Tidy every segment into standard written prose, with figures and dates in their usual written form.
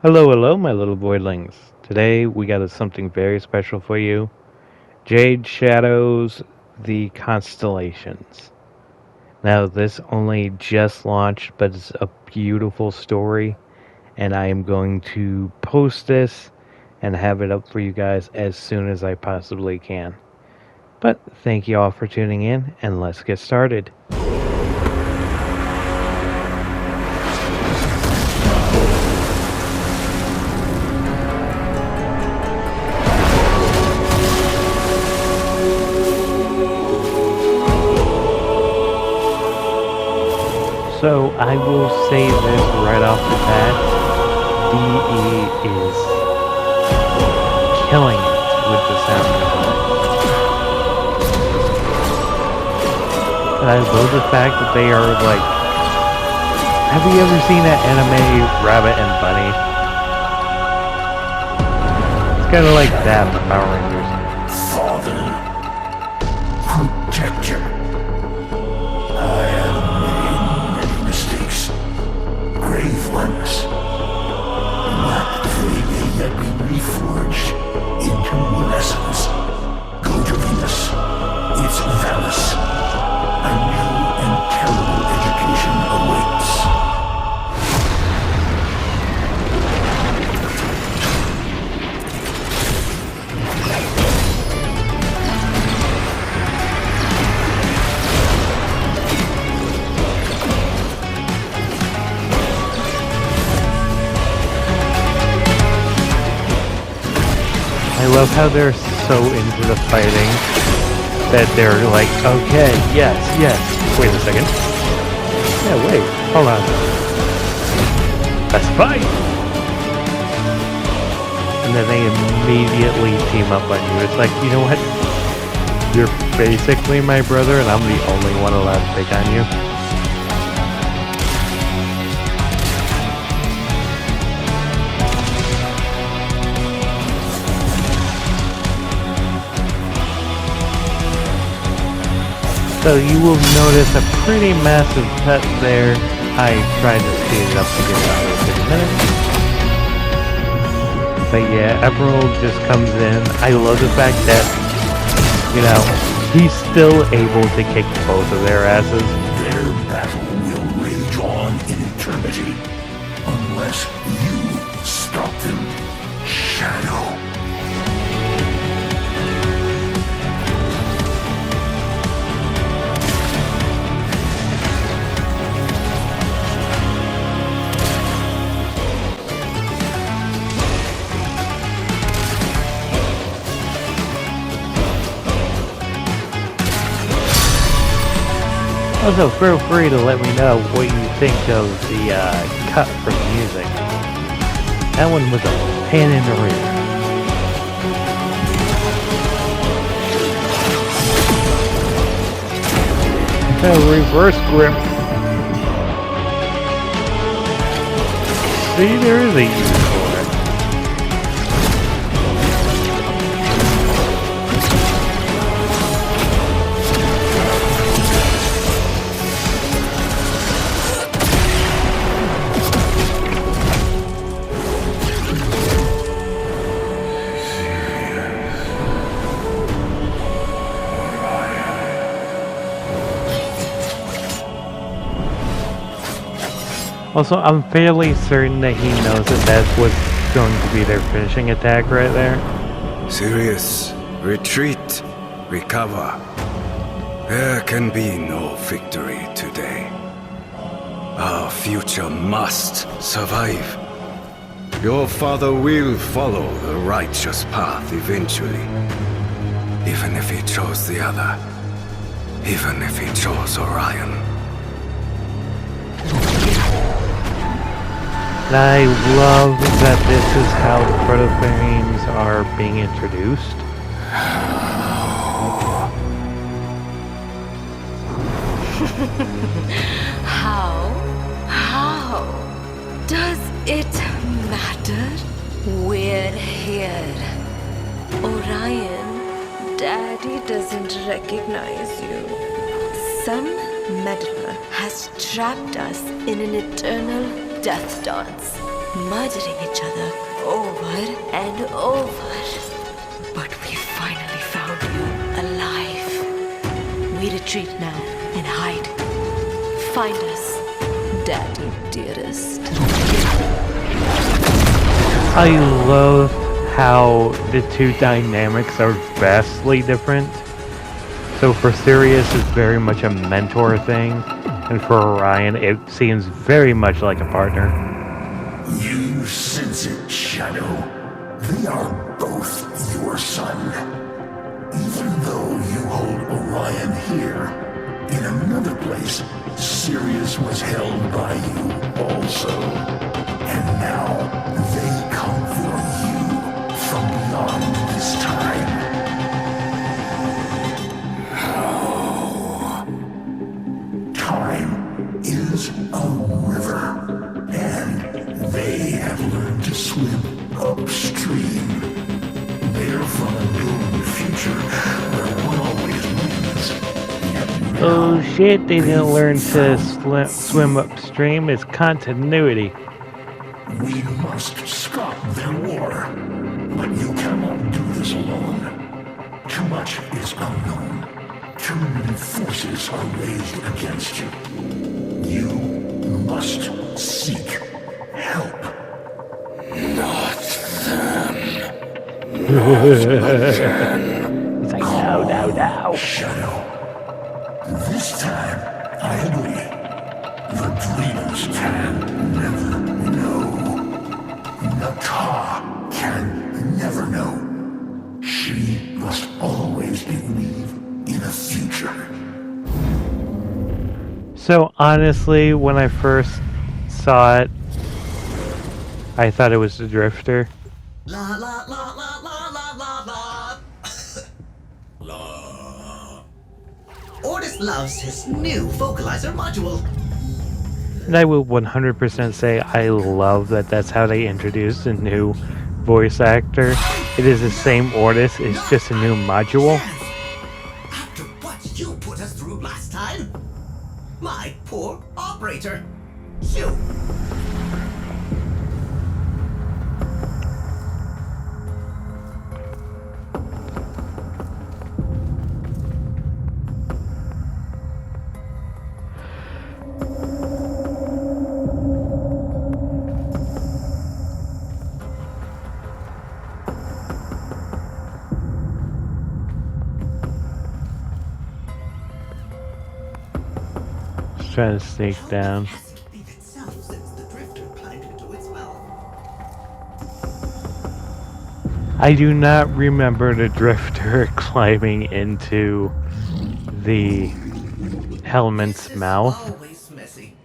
Hello, hello, my little voidlings. Today we got something very special for you. Jade Shadows, the Constellations. Now, this only just launched, but it's a beautiful story, and I am going to post this and have it up for you guys as soon as I possibly can. But thank you all for tuning in, and let's get started. So I will say this right off the bat. DE is killing it with the sound design. And I love the fact that they are like, have you ever seen that anime Rabbit and Bunny? It's kind of like that for Power Rangers. Father, protector. I have made many mistakes, grave ones, but they may yet be reforged into lessons. Go to Venus. It's Valis. A new and terrible education awaits. I love how they're so into the fighting that they're like, okay, yes, yes. Wait a second. Yeah, wait, hold on. Let's fight! And then they immediately team up on you. It's like, you know what? You're basically my brother, and I'm the only one allowed to pick on you. So you will notice a pretty massive cut there. I tried to speed it up to get it under 6 minutes. But yeah, Emerald just comes in. I love the fact that, you know, he's still able to kick both of their asses. Their battle will rage on in eternity unless you stop them, Shadow. Also, feel free to let me know what you think of the cut from the music. That one was a pain in the rear. A reverse grip. See, there is a use for it. Also, I'm fairly certain that he knows that that was going to be their finishing attack right there. Sirius, retreat, recover. There can be no victory today. Our future must survive. Your father will follow the righteous path eventually. Even if he chose the other. Even if he chose Orion. And I love that this is how the proto-frames are being introduced. How? Does it matter? We're here. Orion, Daddy doesn't recognize you. Some meddler has trapped us in an eternal death dance. murdering each other over and over. But we finally found you alive. We retreat now and hide. Find us, Daddy dearest. I love how the two dynamics are vastly different. So for Sirius, it's very much a mentor thing, and for Orion, it seems very much like a partner. You sense it, Shadow. They are both your son. Even though you hold Orion here, in another place, Sirius was held by you also. And now, they come for you from beyond this time. How? Time is a river, and they have learned to swim upstream. They're from a doomed future where one always wins. Yet now Oh shit, they didn't learn to face swim upstream. It's continuity. We must stop their war. But you cannot do this alone. Too much is unknown. Too many forces are raised against you. You must seek help. Not them. It's like, no. Shadow. This time, I agree. The dreamers can never know. Nata can never know. She must always believe in a future. So honestly, when I first saw it, I thought it was the Drifter. La la la la la la la la. La. Ordis loves his new vocalizer module. And I will 100% say I love that that's how they introduced a new voice actor. It is the same Ordis, it's just a new module. Yes. After what you put us through last time, my poor operator. Shoot. Just trying to sneak down. Hasn't been itself since the drifter climbed into its mouth. I do not remember the Drifter climbing into the helmet's This is mouth. always messy.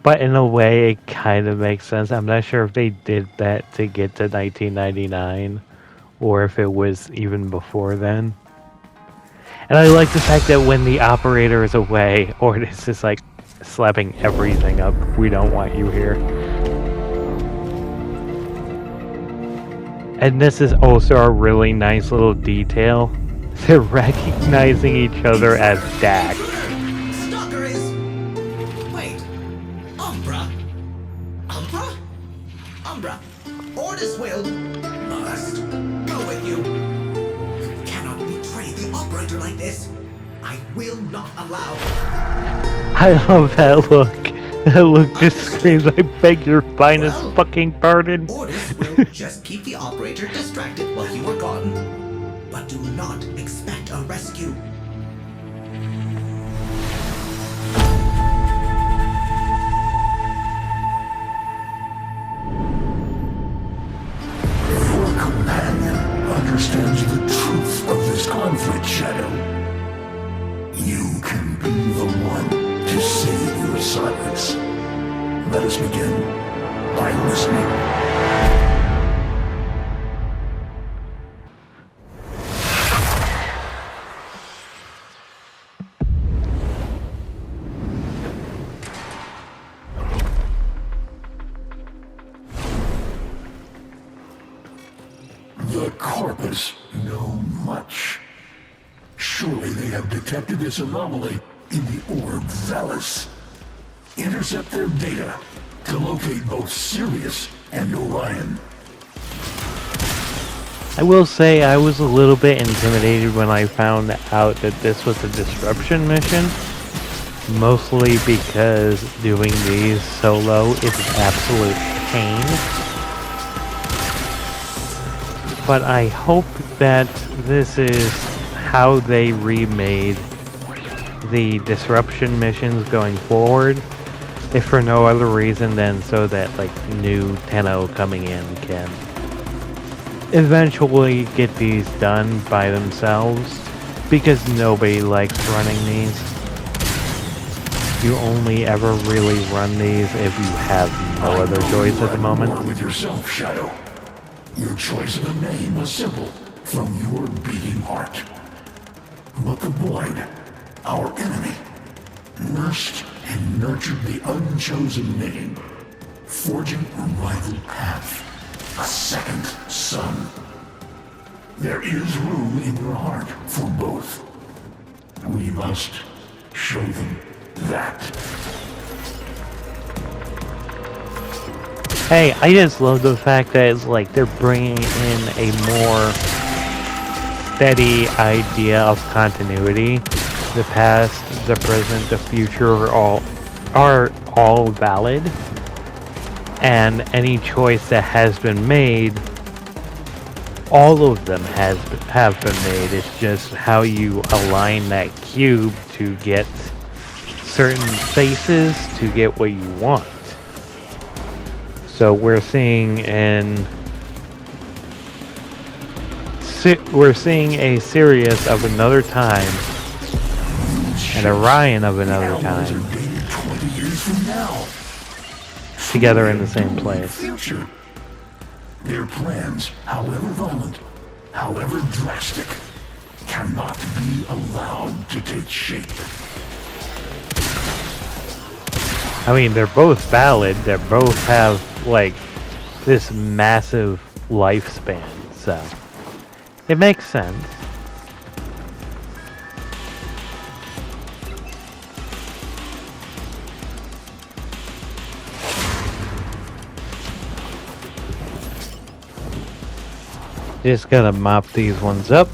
But in a way, it kind of makes sense. I'm not sure if they did that to get to 1999 or if it was even before then. And I like the fact that when the operator is away, Ordis is like slapping everything up. We don't want you here. And this is also a really nice little detail. They're recognizing each other as Dak. Stalker is. Wait. Umbra? Umbra? Umbra. Ordis will. Must. Go with you. You cannot betray the operator like this. I will not allow. I love that look. That look just screams, I beg your finest Well, fucking pardon. Ordis will just keep the operator distracted while you are gone. But do not expect a rescue. Your companion understands the truth of this conflict, Shadow. You can be the one to save your silence. Let us begin by listening. The Corpus know much. Surely they have detected this anomaly in the orb Valus. Intercept their data to locate both Sirius and Orion. I will say I was a little bit intimidated when I found out that this was a disruption mission. Mostly because doing these solo is an absolute pain. But I hope that this is how they remade the disruption missions going forward. If for no other reason than so that like new Tenno coming in can eventually get these done by themselves. Because nobody likes running these. You only ever really run these if you have no other choice at the moment. War with yourself, Shadow. Your choice of a name was simple, from your beating heart. But the Void, our enemy, nursed and nurtured the unchosen name, forging a rival path, a second son. There is room in your heart for both. We must show them that. Hey, I just love the fact that it's like they're bringing in a more steady idea of continuity. The past, the present, the future are all valid, and any choice that has been made, all of them have been made. It's just how you align that cube to get certain faces to get what you want. So we're seeing a Sirius of another time and Orion of another time together in the same place. Their plans, however violent, however drastic, cannot be allowed to take shape. I mean, they're both valid. They both have, like, this massive lifespan, so it makes sense. Just gotta mop these ones up.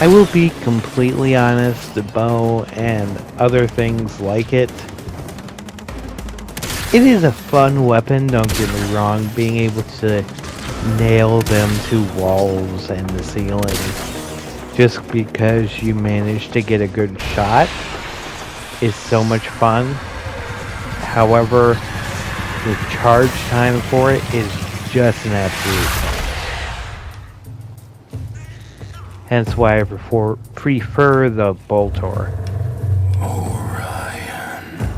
I will be completely honest, the bow and other things like it. It is a fun weapon, don't get me wrong, being able to nail them to walls and the ceiling just because you managed to get a good shot is so much fun. However, the charge time for it is just an absolute. Hence why I prefer the Boltor. Orion.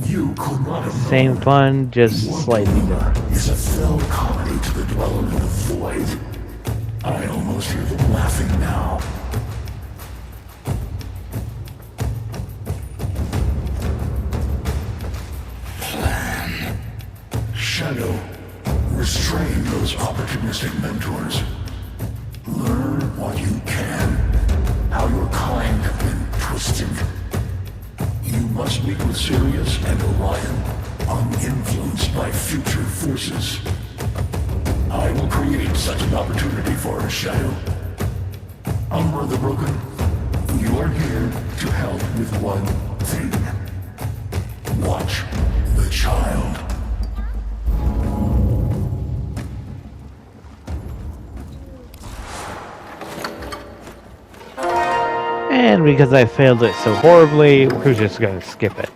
You could not have Same fun, just slightly different. Is a fell comedy to the dweller in the void. I almost hear them laughing now. Plan. Shadow, restrain those opportunistic mentors. Learn what you can, how your kind have been twisted. You must meet with Sirius and Orion, uninfluenced by future forces. I will create such an opportunity for us, Shadow. Umbra the Broken, you are here to help with one thing. Watch the child. And because I failed it so horribly, we're just gonna skip it.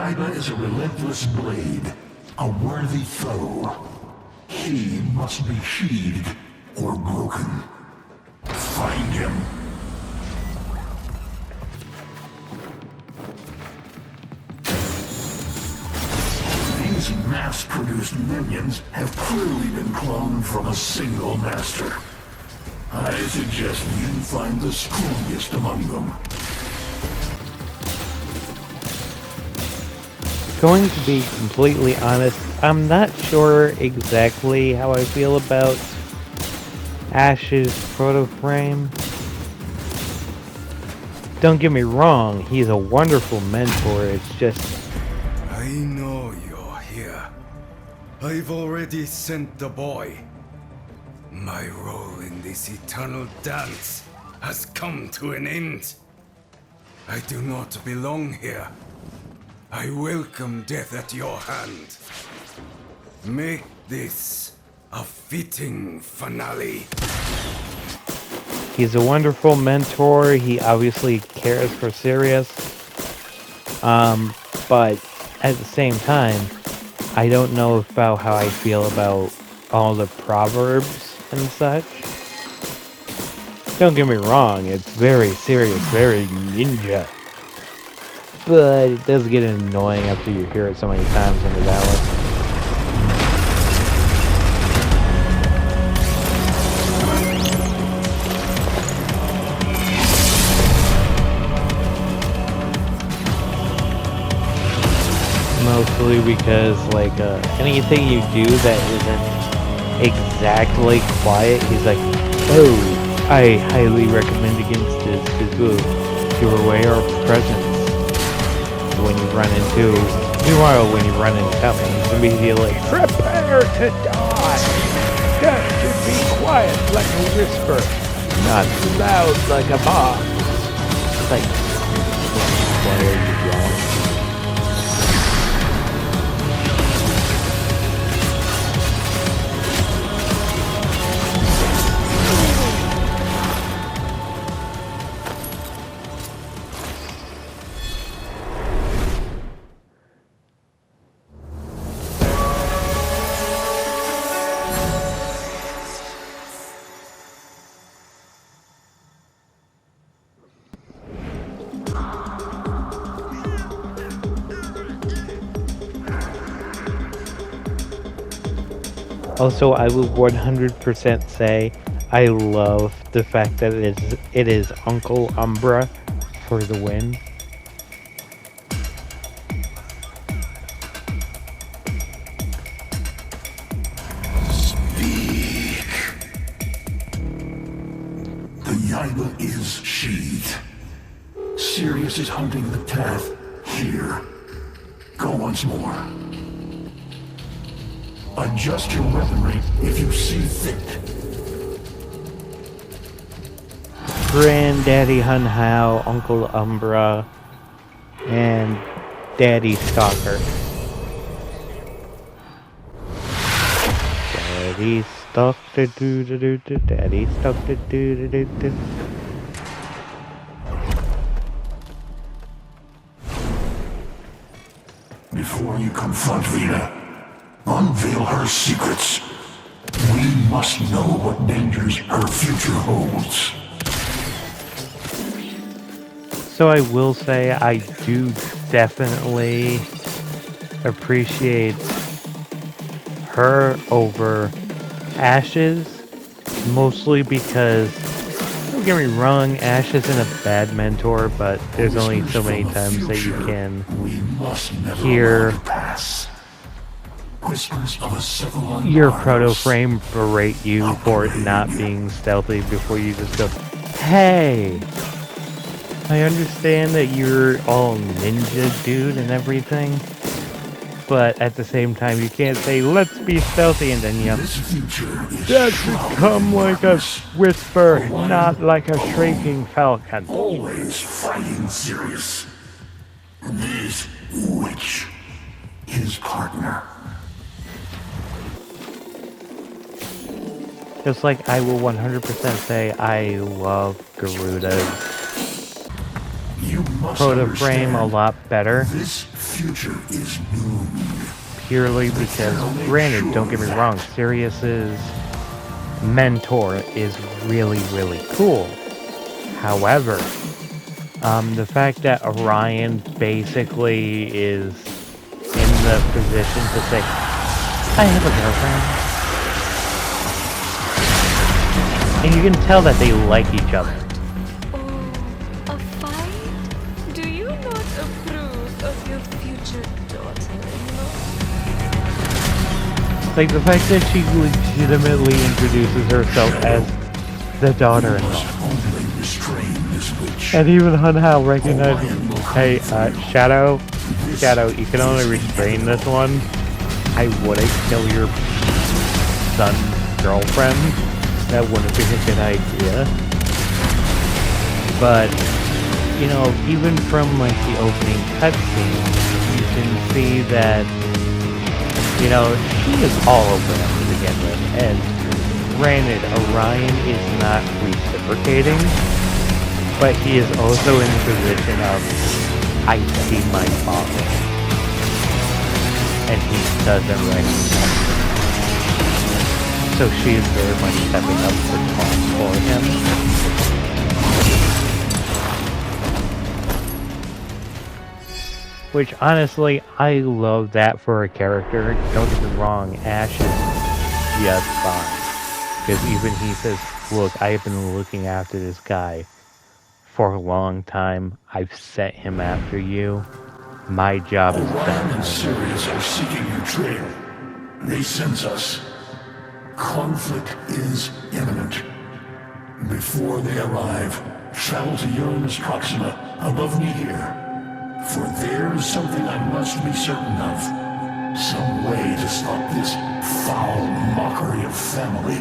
Yiba is a relentless blade, a worthy foe. He must be sheathed or broken. Find him. These mass-produced minions have clearly been cloned from a single master. I suggest you find the strongest among them. Going to be completely honest, I'm not sure exactly how I feel about Ash's proto-frame. Don't get me wrong, he's a wonderful mentor, it's just... I know you're here. I've already sent the boy. My role in this eternal dance has come to an end. I do not belong here. I welcome death at your hand. Make this a fitting finale. He's a wonderful mentor, he obviously cares for Sirius. But at the same time, I don't know about how I feel about all the proverbs and such. Don't get me wrong, it's very serious, very ninja. But it does get annoying after you hear it so many times in the battle. Mostly because, like, anything you do that isn't exactly quiet, he's like, oh, I highly recommend against this because we'll give away our presence. When you run into, meanwhile, when you run into something, he's immediately like, prepare to die! Death should be quiet like a whisper, not loud like a bomb. It's like, what are you doing? Also, I will 100% say I love the fact that it is Uncle Umbra for the win. Speak. The Yiba is sheathed. Sirius is hunting the path here. Go once more. Adjust your weaponry if you see fit. Granddaddy Hun Hao, Uncle Umbra, and Daddy Stalker. Daddy Stalker, do do do do. Daddy Stalker, do do do do. Before you confront Vina, unveil her secrets. We must know what dangers her future holds. So I will say I do definitely appreciate her over Ashes, mostly because, don't get me wrong, Ash isn't a bad mentor, but there's only so many times that you can hear your proto-frame berate you for not being stealthy before you just go, hey, I understand that you're all ninja dude and everything, but at the same time you can't say, let's be stealthy, and then you that should come like a whisper, not like a shrieking falcon. Always fighting Sirius. This witch, his partner. Just like I will 100% say I love Garudas. You must must proto-frame a understand, lot better. this future is doomed. Purely because, granted, don't get me wrong, Sirius's mentor is really, really cool. However, the fact that Orion basically is in the position to say, I have a girlfriend. And you can tell that they like each other. Oh, a fight? Do you not approve of your future daughter-in-law? Like the fact that she legitimately introduces herself as the daughter-in-law. Only restrain this witch. And even Hunhow recognizes, hey, Shadow, you can only restrain this one. I wouldn't kill your son's girlfriend. That wouldn't be a good idea. But, you know, even from like the opening cutscene, you can see that, you know, she is all over them to begin with. And granted, Orion is not reciprocating, but he is also in the position of, I see my father. And he doesn't recognize him. So she is very much stepping up to talk for him. Which, honestly, I love that for a character. Don't get me wrong, Ash is just fine. Because even he says, look, I have been looking after this guy for a long time. I've set him after you. My job is Orion done. and Sirius are seeking your trail. They sense us. Conflict is imminent. Before they arrive, travel to Uranus Proxima above me here. For there is something I must be certain of. Some way to stop this foul mockery of family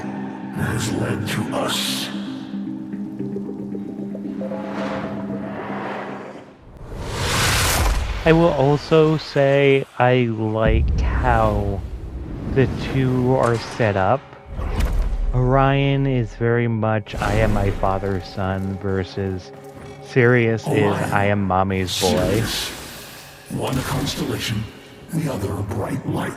that has led to us. I will also say I like how the two are set up. Orion is very much I am my father's son versus Sirius is I am mommy's boy. Sirius. One a constellation, the other a bright light.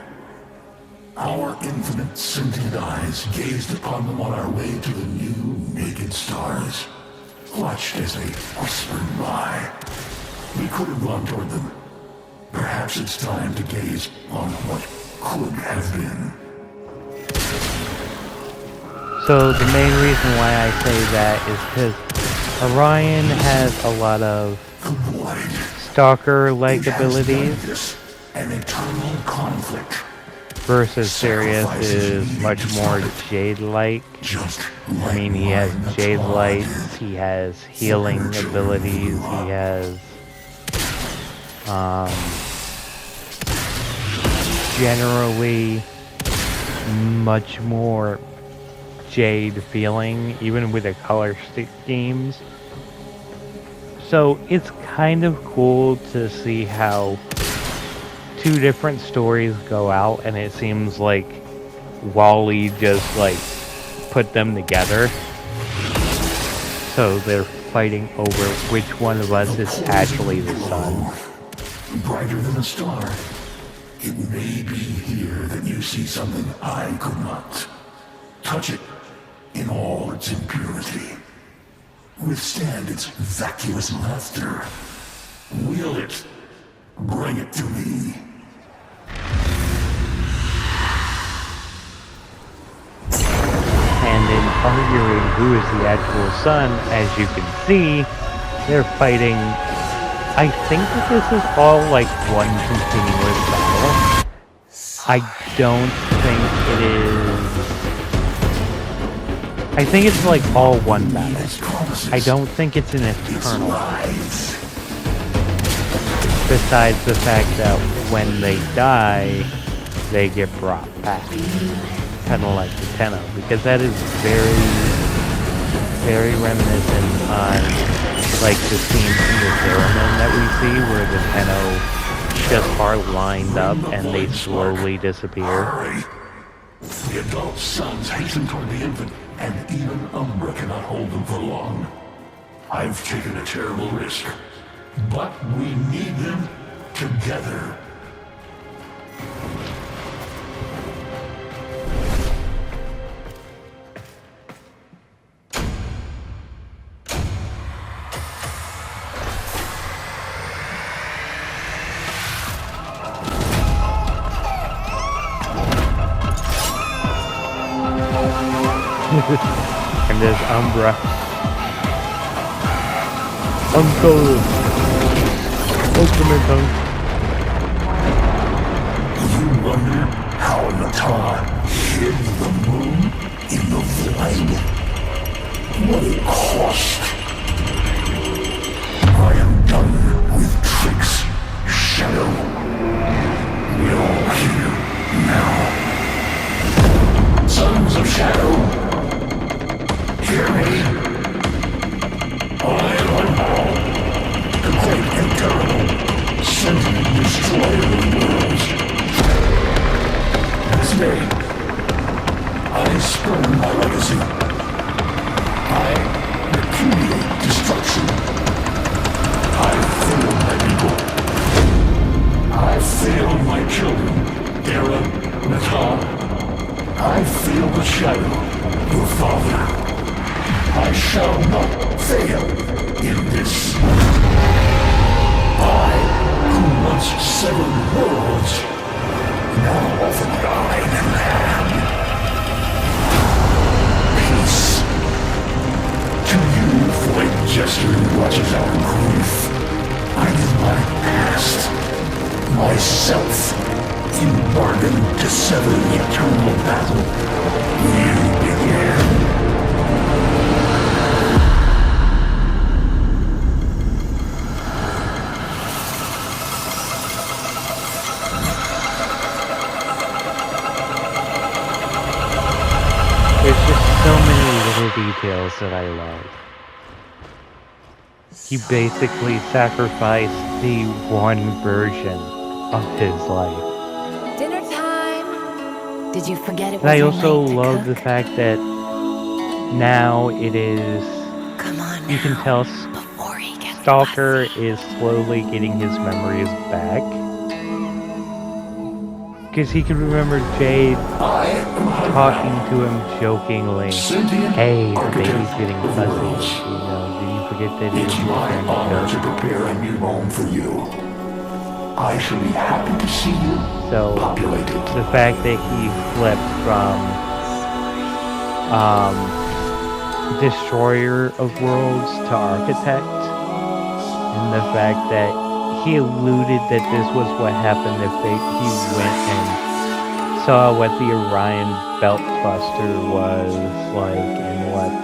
Our infinite sentient eyes gazed upon them on our way to the new naked stars. Watched as they whispered by. We could have gone toward them. Perhaps it's time to gaze on what could have been. So the main reason why I say that is because Orion has a lot of stalker-like abilities An eternal conflict. versus Sirius is much more Jade-like. I mean, he has Jade lights, he has healing abilities, he has generally much more Jade feeling, even with the color schemes. So it's kind of cool to see how two different stories go out, and it seems like Wally just like put them together. So they're fighting over which one of us is actually the sun. Brighter than a star. It may be here that you see something I could not. Touch it in all its impurity. Withstand its vacuous laughter. Wield it. Bring it to me. And in arguing who is the actual sun, as you can see, they're fighting. I think that this is all like one continuous battle. I don't think it is. I think it's like all one battle. I don't think it's an eternal. Besides the fact that when they die, they get brought back. Kind of like the Tenno, because that is very, very reminiscent on like the scenes in the Zeraman that we see where the Tenno just are lined up and they slowly disappear. Hurry. The adult sons hasten toward the infant, and even Umbra cannot hold them for long. I've taken a terrible risk. But we need them together. And there's Umbra. Uncle! Ultimate Uncle. You wonder how Natar hid the moon in the void? What it cost? I am done with tricks, Shadow. We're all here now. Sons of Shadow, hear me. I am Hall, the great and terrible, sentient destroyer of worlds. This day, I spurn my legacy. I repudiate destruction. I failed my people. I failed my children, Dara, Natar. I feel the shadow, your father. I shall not fail in this. I, who once severed worlds, now offer my eye and hand. Peace. To you, void jester who watches our grief, I give my past, myself, in bargain to sever the eternal battle you began. There's just so many little details that I love. He basically sacrificed the one version of his life. Dinner time! Did you forget it was And I your also night to love the cook? fact that now it is, Come on you can now, tell before he gets Stalker fussy. is slowly getting his memories back. Because he can remember Jade talking to him jokingly. Hey, the baby's getting fuzzy. You know, did you forget that it It's was your my turn honor to to cook? prepare a new home for you. I shall be happy to see you So, populated. the fact that he flipped from Destroyer of Worlds to Architect, and the fact that he alluded that this was what happened if he went and saw what the Orion Belt Cluster was like and what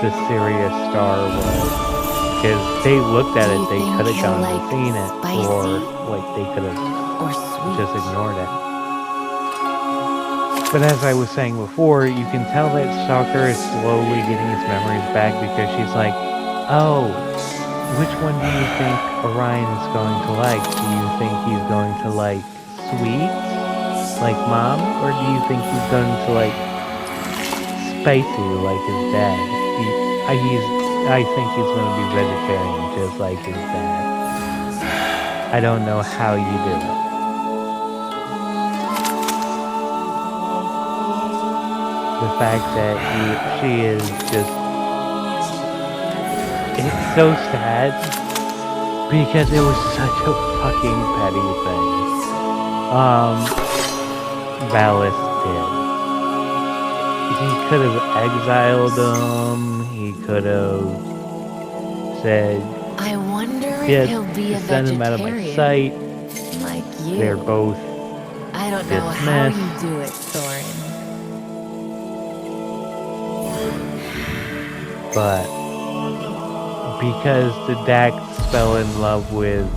the Sirius Star was. Because they looked at it, they could have gone and seen it, or like they could have Or sweet. just ignored it. But as I was saying before, you can tell that Stalker is slowly getting his memories back because she's like, oh, which one do you think Orion is going to like? Do you think he's going to like sweet, like Mom? Or do you think he's going to like spicy, like his dad? I think he's going to be vegetarian, just like his dad. I don't know how you do it. The fact that she is just, it's so sad because it was such a fucking petty thing. Valis did. He could have exiled him. He could have said, I wonder if "Yes, he'll be a send him out of my vegetarian. sight." Like you. They're both I don't know how you dismissed. do it, Thorin. But because the Dax fell in love with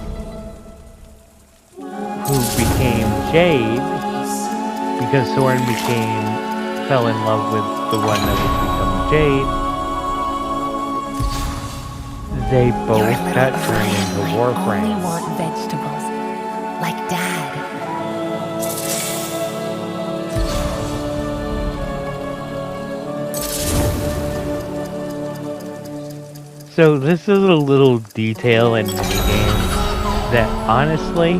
who became Jade, because Thorin fell in love with the one that would become Jade, they both Your little got turned Orion into might Warframes. only want vegetables, like Dad. So this is a little detail and minigame that honestly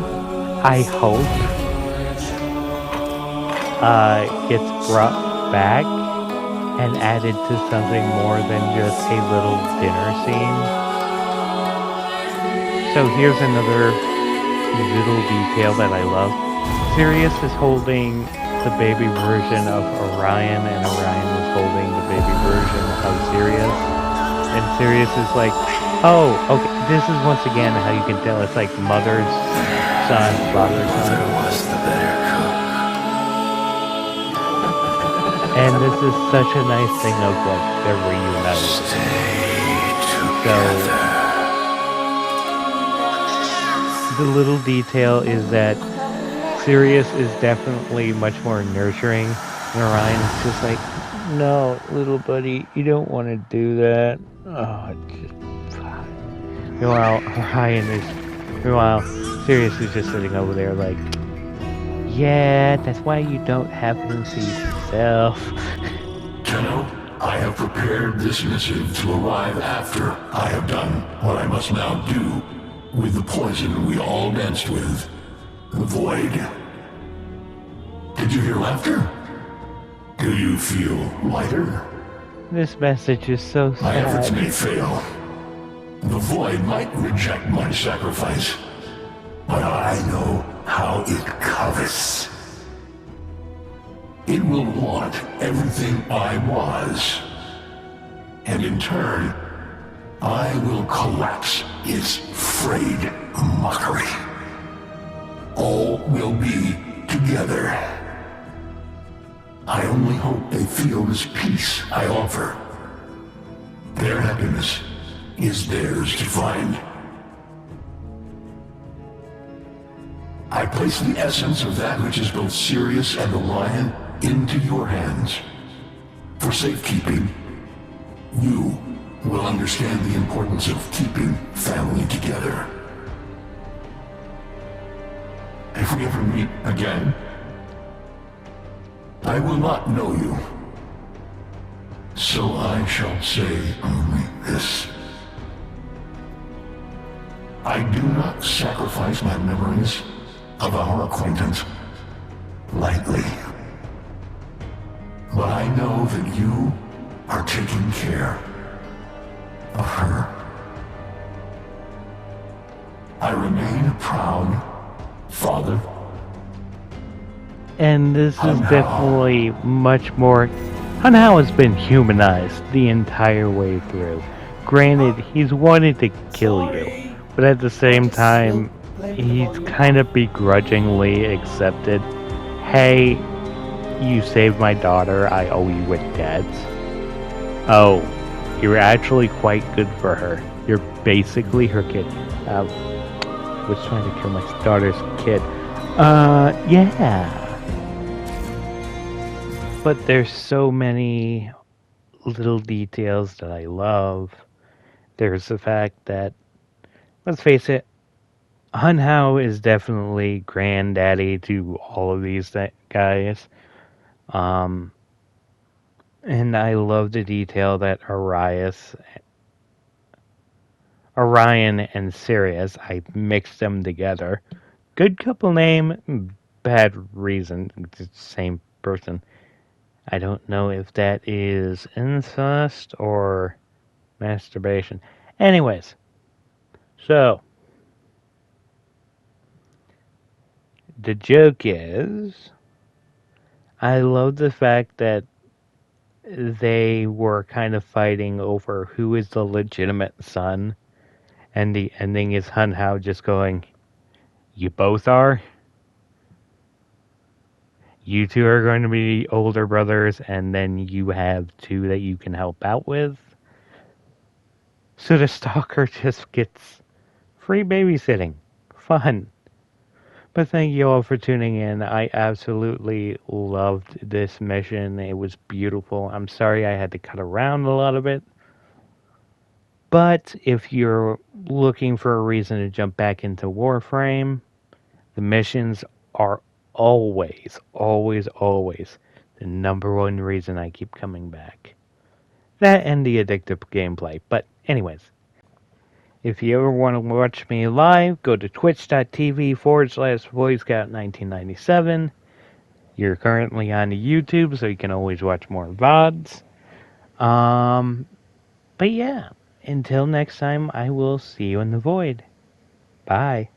I hope gets brought back and added to something more than just a little dinner scene. So here's another little detail that I love. Sirius is holding the baby version of Orion, and Orion is holding the baby version of Sirius. And Sirius is like, oh, okay, this is once again how you can tell it's like mother's son, father's son. Was the better cook. And this is such a nice thing of like they're reunited. So the little detail is that Sirius is definitely much more nurturing, and Orion is just like, no, little buddy, you don't want to do that. Oh, just... Meanwhile, Sirius is just sitting over there like, yeah, that's why you don't have him see himself. Tenno, I have prepared this missive to arrive after I have done what I must now do with the poison we all danced with, the void. Did you hear laughter? Do you feel lighter? This message is so My efforts sad. may fail. The void might reject my sacrifice, but I know how it covets. It will want everything I was, and in turn, I will collapse its frayed mockery. All will be together. I only hope they feel this peace I offer. Their happiness is theirs to find. I place the essence of that which is both Sirius and Orion into your hands. For safekeeping, you will understand the importance of keeping family together. If we ever meet again, I will not know you. So I shall say only this. I do not sacrifice my memories of our acquaintance lightly. But I know that you are taking care of her. I remain a proud father. And this is definitely much more... Hanhao has been humanized the entire way through. Granted, he's wanted to kill you, but at the same time, he's kind of begrudgingly accepted, hey, you saved my daughter, I owe you with debts. Oh, you're actually quite good for her. You're basically her kid. Was trying to kill my daughter's kid. Yeah. But there's so many little details that I love. There's the fact that, let's face it, Hunhao is definitely granddaddy to all of these guys. And I love the detail that Orion and Sirius, I mixed them together. Good couple name, bad reason. It's the same person. I don't know if that is incest or masturbation. Anyways, so the joke is, I love the fact that they were kind of fighting over who is the legitimate son, and the ending is Hunhao just going, you both are? You two are going to be older brothers, and then you have two that you can help out with? So the stalker just gets free babysitting. Fun. But thank you all for tuning in. I absolutely loved this mission. It was beautiful. I'm sorry I had to cut around a lot of it. But if you're looking for a reason to jump back into Warframe, the missions are always, always, always the number one reason I keep coming back. That and the addictive gameplay. But anyways, If you ever want to watch me live, go to twitch.tv/BoyScout1997. You're currently on YouTube, so you can always watch more VODs. But yeah, until next time, I will see you in the void. Bye.